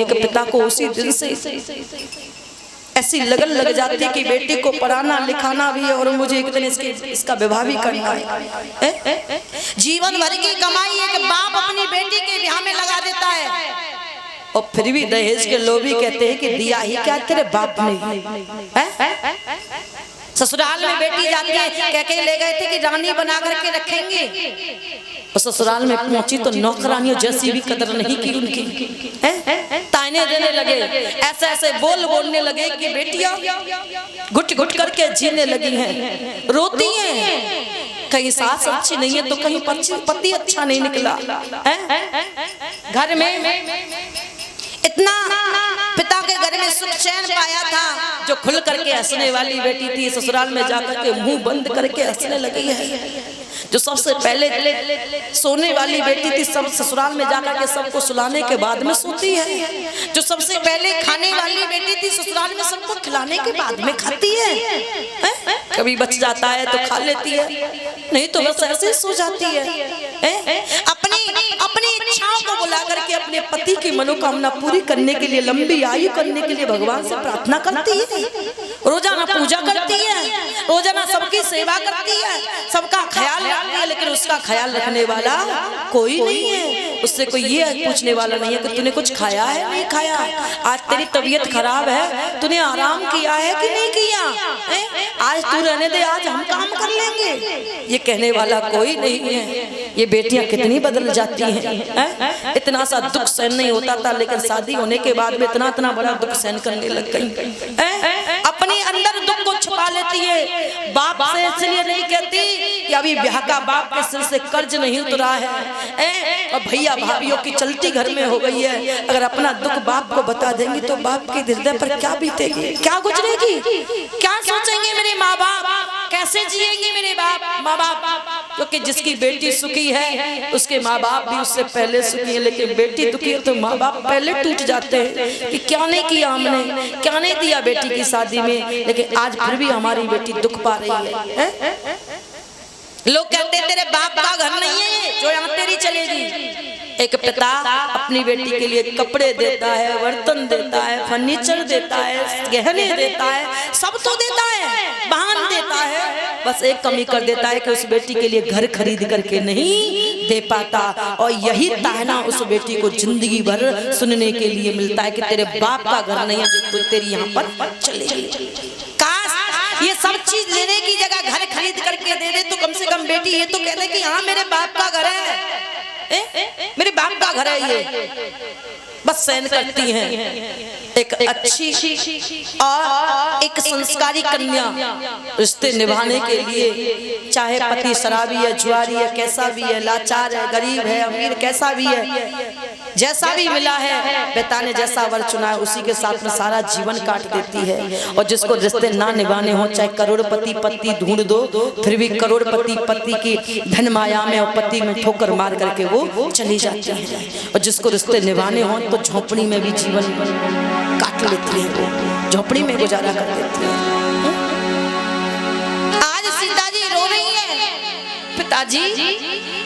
एक पिता को उसी दिन से ऐसी लगन लग जाती है कि बेटी को पढ़ाना लिखाना भी है और मुझे एक दिन इसका विवाह भी करना है। जीवन भर की कमाई एक बाप अपनी बेटी के ब्याह में लगा देता है और फिर भी दहेज के लोभी कहते हैं कि दिया ही क्या तेरे बाप ने। ससुराल में बेटी जाती है, कह के ले गए थे कि रानी बना करके रखेंगे, और ससुराल में पहुंची तो नौकरानियों जैसी भी कदर नहीं की उनकी, ताने देने लगे, ऐसे ऐसे बोलने लगे कि बेटियां घुट घुट करके जीने लगी हैं, रोती हैं, कहीं सास अच्छी नहीं है तो कहीं पति अच्छा नहीं निकला घर में। इतना पिता के घर में सुख चैन पाया था, जो खुल करके हंसने वाली बेटी थी ससुराल में जाकर के मुंह बंद करके हंसने लगी है। जो सबसे पहले सोने वाली बेटी थी, सब ससुराल में जाकर के सबको सुलाने के बाद में सोती है। जो सबसे पहले खाने वाली बेटी थी, ससुराल में सबको खिलाने के बाद में खाती है। कभी बच जाता है तो खा लेती है, नहीं तो बस ऐसे सो जाती है। अपनी इच्छाओं को बुला करके अपने पति की मनोकामना पूरी करने के लिए, लंबी आयु करने के लिए भगवान से प्रार्थना करती है, रोजाना पूजा करती है, रोजाना सबकी सेवा करती है, सबका ख्याल रखती है, लेकिन उसका ख्याल रखने वाला कोई नहीं है। उससे कोई ये पूछने वाला नहीं है कि तूने कुछ खाया है नहीं खाया, आज तेरी तबीयत खराब है, तूने आराम किया है कि नहीं किया, आज तू रहने दे, आज हम काम कर लेंगे, ये कहने वाला कोई नहीं है। ये बेटियां कितनी बदल जाती हैं। इतना सा दुख सहन नहीं होता था, लेकिन शादी होने के बाद में इतना बड़ा दुख सहन करने लग गई। अपने अंदर दुख को छुपा लेती है। बाप से इसलिए नहीं कहती कि अभी ब्याह का बाप के सिर से कर्ज नहीं उतरा है, और भैया भाभीियों की चलती घर में हो गई है। अगर अपना दुख बाप को बता देंगी तो बाप के हृदय पर क्या बीतेगी, क्या गुजरेगी, क्या सोचेंगे मेरे माँ बाप, कैसे जिएंगे मेरे माँ बाप। क्योंकि जिसकी बेटी सुखी है उसके माँ बाप भी उससे पहले सुखी है, लेकिन बेटी दुखी है तो माँ बाप पहले टूट जाते हैं कि क्या नहीं किया हमने, क्या नहीं दिया बेटी की शादी में, लेकिन आज फिर भी हमारी बेटी दुख पा रही है। लोग कहते हैं तेरे बाप का घर नहीं है जो यहाँ तेरी चलेगी। एक पिता अपनी बेटी के लिए कपड़े देता है, बर्तन देता है, फर्नीचर देता है, गहने देता है, सब तो देता है, वाहन देता है, बस एक कमी कर देता है कि उस बेटी के लिए घर खरीद करके नहीं दे पाता। और यही ताहना उस बेटी को जिंदगी भर सुनने के लिए मिलता है कि तेरे बाप का घर नहीं है जो तू तेरी यहाँ पर चलेगी। काश ये सब चीज लेने की जगह घर खरीद करके दे दे तो कम से कम बेटी ये तो कह दे कि हाँ मेरे बाप का घर है, मेरे बाप का घर है ये, बस सहन करती हैं। एक अच्छी और एक संस्कारी कन्या रिश्ते निभाने के लिए, चाहे पति शराबी है, जुआरी है, कैसा भी है, लाचार है, गरीब है, अमीर, कैसा भी है, जैसा भी मिला है पिता ने जैसा वर चुना है उसी के साथ में सारा जीवन काट देती है। और जिसको रिश्ते ना निभाने हो, चाहे करोड़पति पति ढूंढ दो, फिर भी करोड़पति पति की धन माया में और पति में ठोकर मार करके वो चली जाती है। और जिसको रिश्ते निभाने हो तो झोपड़ी में भी जीवन काट लेती है, वो झोपड़ी में गुजारा कर देती है। आज सीता जी रो रही है, पिताजी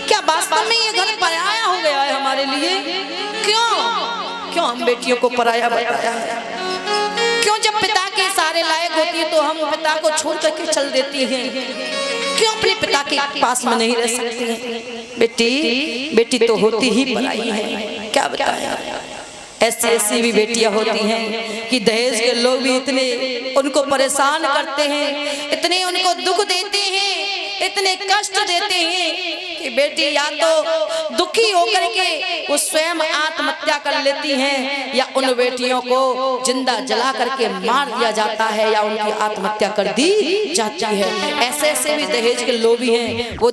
क्या वास्तव में ये घर पराया हो गया है हमारे लिए? क्यों हम बेटियों को पराया बताया है? क्यों जब पिता के सारे लायक होती है तो हम पिता को छोड़ करके चल देती हैं? क्यों अपने पिता के पास में नहीं रह सकती हैं? बेटी तो होती ही पराई है, क्या बताया। ऐसी भी बेटियां होती हैं कि दहेज के लोग भी इतने उनको परेशान करते हैं, इतने उनको दुख देते हैं, इतने कष्ट देते हैं कि बेटी या तो दुखी होकर के वो स्वयं आत्महत्या कर लेती हैं, या उन बेटियों को जिंदा जला करके मार दिया जाता है, या उनकी आत्महत्या कर दी जाती है। ऐसे भी दहेज के लोभी हैं, वो